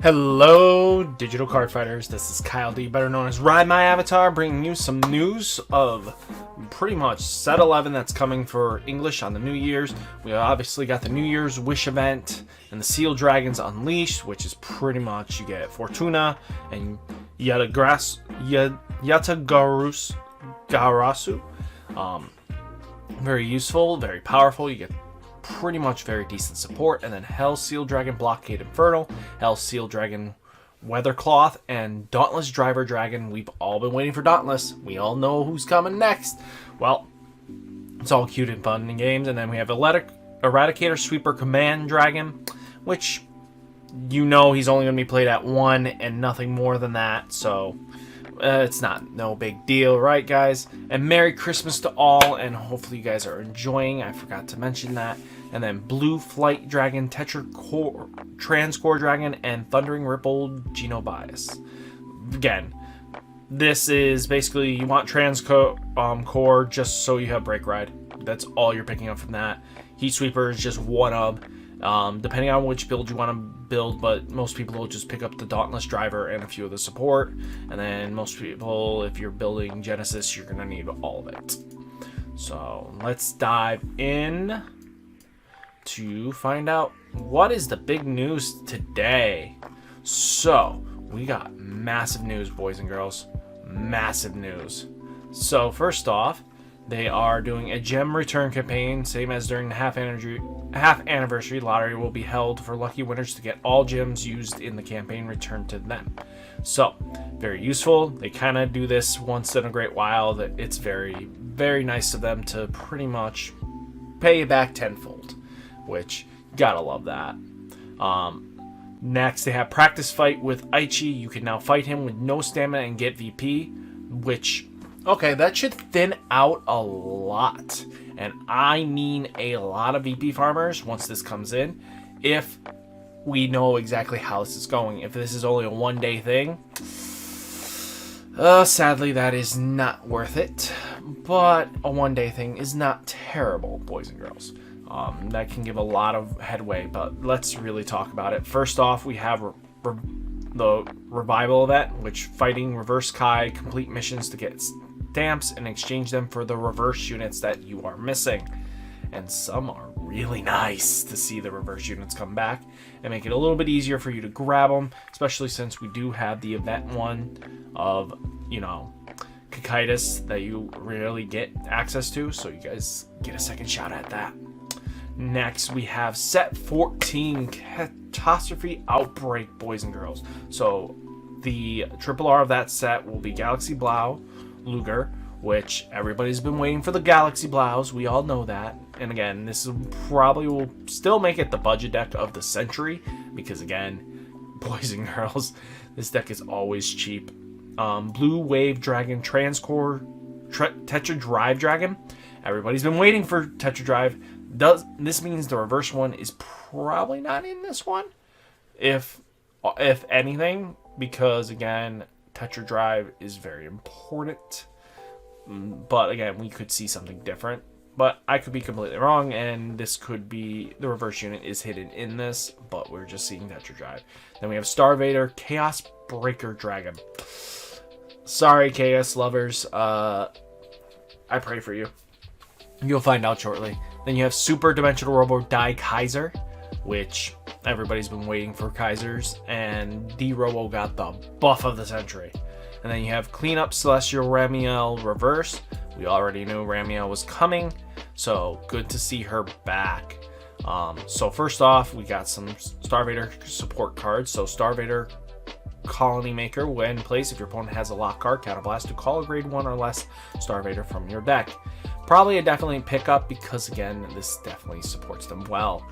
Hello, digital card fighters. This is Kyle D, better known as Ride My Avatar, bringing you some news of pretty much set 11 that's coming for English on the New Year's. We obviously got the New Year's Wish event and the Seal Dragons Unleashed, which is pretty much you get Fortuna and Yatagarasu. Very useful, very powerful. You get pretty much very decent support, and then Hell Seal Dragon Blockade Infernal, Hell Seal Dragon Weathercloth, and Dauntless Driver Dragon. We've all been waiting for Dauntless. We all know who's coming next. Well, it's all cute and fun in games. And then we have Eradicator Sweeper Command Dragon, which you know he's only going to be played at 1 and nothing more than that, so it's no big deal, right, guys? And Merry Christmas to all, and hopefully you guys are enjoying. I forgot to mention that. And then Blue Flight Dragon, Transcore Dragon, and Thundering Ripple Genobias. Again, this is basically you want Core just so you have Break Ride. That's all you're picking up from that. Heat Sweeper is just one of. Depending on which build you want to build, but most people will just pick up the Dauntless Driver and a few of the support. And then most people, if you're building Genesis, you're going to need all of it. So let's dive in to find out what is the big news today. So we got massive news, boys and girls. Massive news. So first off, they are doing a gem return campaign, same as during the half anniversary lottery will be held for lucky winners to get all gems used in the campaign returned to them. So, very useful. They kind of do this once in a great while. That it's very, very nice of them to pretty much pay you back tenfold, which gotta love that. Next, they have practice fight with Aichi. You can now fight him with no stamina and get VP, which, okay, that should thin out a lot. And I mean a lot of VP farmers once this comes in, if we know exactly how this is going. If this is only a one-day thing, sadly that is not worth it. But a one-day thing is not terrible, boys and girls. That can give a lot of headway, but let's really talk about it. First off, we have the Revival event, which fighting Reverse Kai, complete missions to get stamps and exchange them for the reverse units that you are missing. And some are really nice to see the reverse units come back and make it a little bit easier for you to grab them, especially since we do have the event one of, Kakaitis that you rarely get access to, so you guys get a second shot at that. Next, we have set 14 Catastrophe Outbreak, boys and girls. So the triple R of that set will be Galaxy Blau, Luger, which everybody's been waiting for the Galaxy Blaus. We all know that. And again, this probably will still make it the budget deck of the century, because again, boys and girls, this deck is always cheap. Blue Wave Dragon, Transcore, Tetra Drive Dragon. Everybody's been waiting for Tetra Drive. This means the reverse one is probably not in this one, if anything, because again, Tetra Drive is very important. But again, we could see something different. But I could be completely wrong, and this could be the reverse unit is hidden in this, but we're just seeing Tetra Drive. Then we have Starvader, Chaos Breaker Dragon. Sorry, Chaos lovers. I pray for you. You'll find out shortly. Then you have Super Dimensional Robo Daikaiser, which everybody's been waiting for Kaisers, and D-Robo got the buff of the century. And then you have Cleanup Celestial Ramiel Reverse. We already knew Ramiel was coming, so good to see her back. So first off, we got some Starvader support cards. So Starvader Colony Maker, when in place, if your opponent has a lock card, counterblast to call a grade 1 or less Starvader from your deck. Probably a definitely pickup, because again, this definitely supports them well.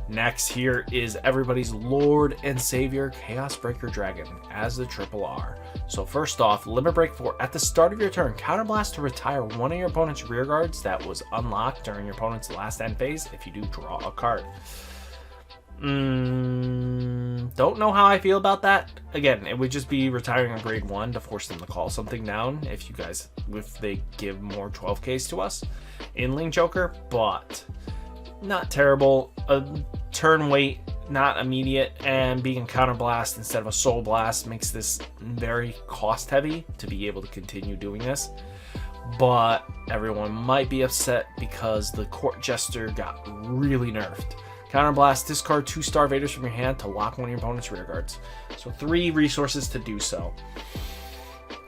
Next here is everybody's Lord and Savior, Chaos Breaker Dragon, as the triple R. So first off, Limit Break 4. At the start of your turn, counterblast to retire one of your opponent's rear guards that was unlocked during your opponent's last end phase. If you do, draw a card. Don't know how I feel about that. Again, it would just be retiring a grade 1 to force them to call something down if they give more 12Ks to us in Link Joker, but not terrible. A turn wait not immediate, and being a counter blast instead of a soul blast makes this very cost heavy to be able to continue doing this. But everyone might be upset because the Court Jester got really nerfed. Counter blast, discard 2 Star Vaders from your hand to lock one of your opponent's rear guards. So 3 resources to do so.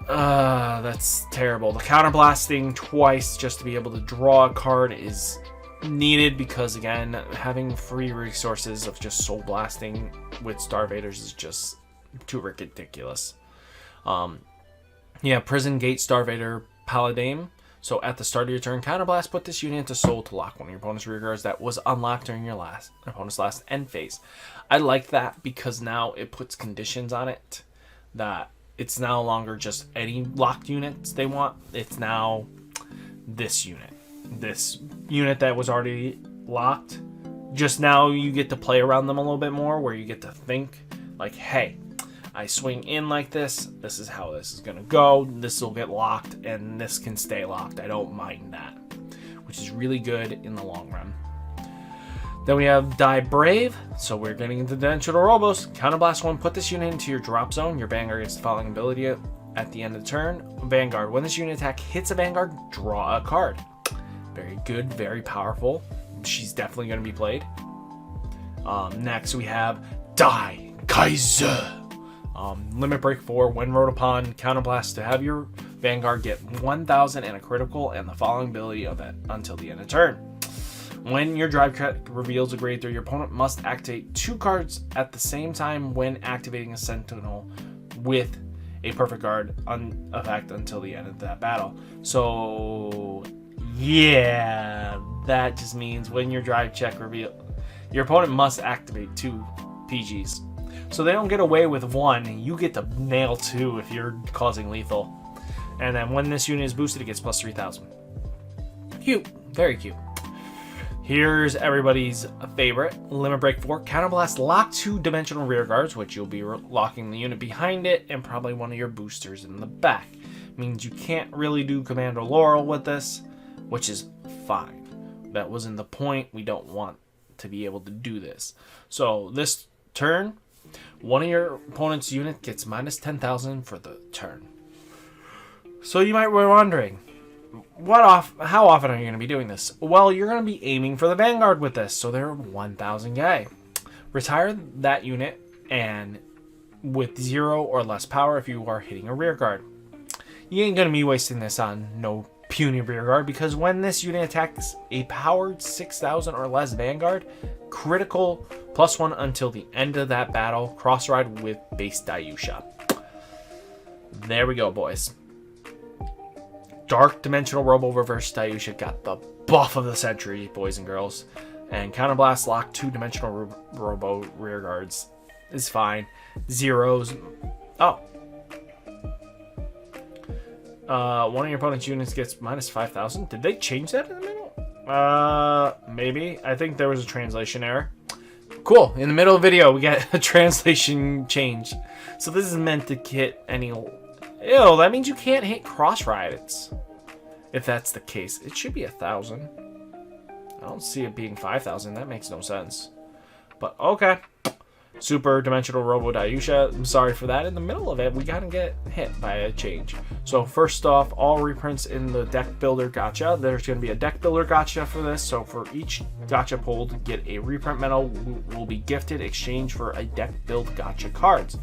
That's terrible. The counter blasting twice just to be able to draw a card is needed because, again, having free resources of just soul blasting with Star Vaders is just too ridiculous. Yeah, Prison Gate Star Vader Paladin. So at the start of your turn, counterblast, put this unit into soul to lock one of your opponent's rear guards that was unlocked during your opponent's last end phase. I like that because now it puts conditions on it that it's no longer just any locked units they want. It's now this unit. This unit that was already locked. Just now you get to play around them a little bit more, where you get to think like, hey, I swing in like this. This is how this is going to go. This will get locked, and this can stay locked. I don't mind that, which is really good in the long run. Then we have Die Brave. So we're getting into the Dimensional Robos. Counterblast 1. Put this unit into your drop zone. Your Vanguard gets the following ability at the end of the turn. Vanguard. When this unit attack hits a Vanguard, draw a card. Very good. Very powerful. She's definitely going to be played. Next, we have Daikaiser. Limit Break 4. When rolled upon, counterblast to have your Vanguard get 1,000 and a critical, and the following ability of it until the end of turn. When your drive cut reveals a grade 3, your opponent must activate 2 cards at the same time when activating a Sentinel with a perfect guard effect until the end of that battle. So, yeah, that just means when your drive check reveal, your opponent must activate 2 PGs. So they don't get away with 1. You get to nail 2 if you're causing lethal. And then when this unit is boosted, it gets plus 3,000. Cute. Very cute. Here's everybody's favorite. Limit Break 4. Counterblast, lock 2 dimensional rear guards, which you'll be locking the unit behind it and probably one of your boosters in the back. Means you can't really do Commander Laurel with this, which is fine. That wasn't the point. We don't want to be able to do this. So this turn, one of your opponent's unit gets minus 10,000 for the turn. So you might be wondering, how often are you going to be doing this? Well, you're going to be aiming for the Vanguard with this, so they're 1,000 yay. Retire that unit and with 0 or less power if you are hitting a rear guard. You ain't going to be wasting this on no puny rear guard, because when this unit attacks a powered 6,000 or less Vanguard, critical +1 until the end of that battle, cross ride with base Dayusha. There we go, boys. Dark Dimensional Robo Reverse Dayusha got the buff of the century, boys and girls. And Counterblast lock 2 Dimensional Robo rear guards is fine. Zeros. Oh. One of your opponent's units gets minus 5,000. Did they change that in the middle? Maybe. I think there was a translation error. Cool. In the middle of the video, we get a translation change. So this is meant to hit any... Ew, that means you can't hit cross rides. If that's the case. It should be 1,000. I don't see it being 5,000. That makes no sense. But okay. Super Dimensional Robo Dayusha. I'm sorry for that. In the middle of it, we gotta get hit by a change. So first off, all reprints in the deck builder gacha. There's gonna be a deck builder gacha for this. So for each gacha pulled, get a reprint medal will be gifted exchange for a deck build gacha cards.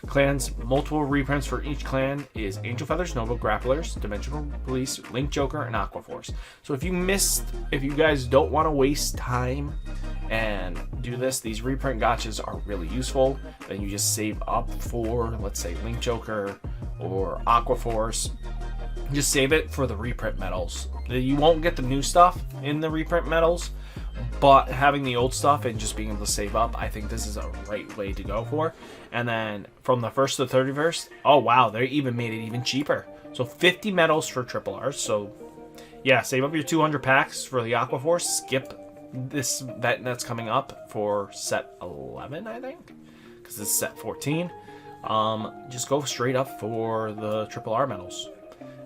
Clans, multiple reprints for each clan is Angel Feathers, Nova Grapplers, Dimensional Police, Link Joker, and Aqua Force. So if you guys don't want to waste time and do this, these reprint gachas are really useful. Then you just save up for, let's say, Link Joker or Aqua Force. Just save it for the reprint medals. You won't get the new stuff in the reprint medals, but having the old stuff and just being able to save up, I think this is a right way to go for. And then from the 1st to the 31st, oh wow, they even made it even cheaper. So 50 medals for triple R's. So yeah, save up your 200 packs for the Aqua Force. Skip this that's coming up for set 11, I think, because it's set 14. Just go straight up for the triple R medals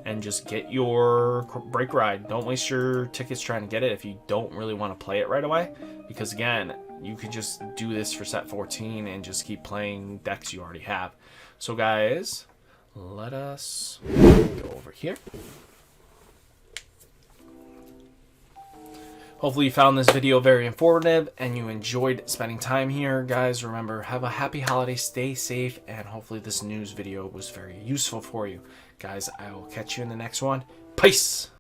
and just get your break ride. Don't waste your tickets trying to get it if you don't really want to play it right away, because again, you could just do this for set 14 and just keep playing decks you already have. So guys, let us go over here. Hopefully you found this video very informative and you enjoyed spending time here. Guys, remember, have a happy holiday, stay safe, and hopefully this news video was very useful for you. Guys, I will catch you in the next one. Peace!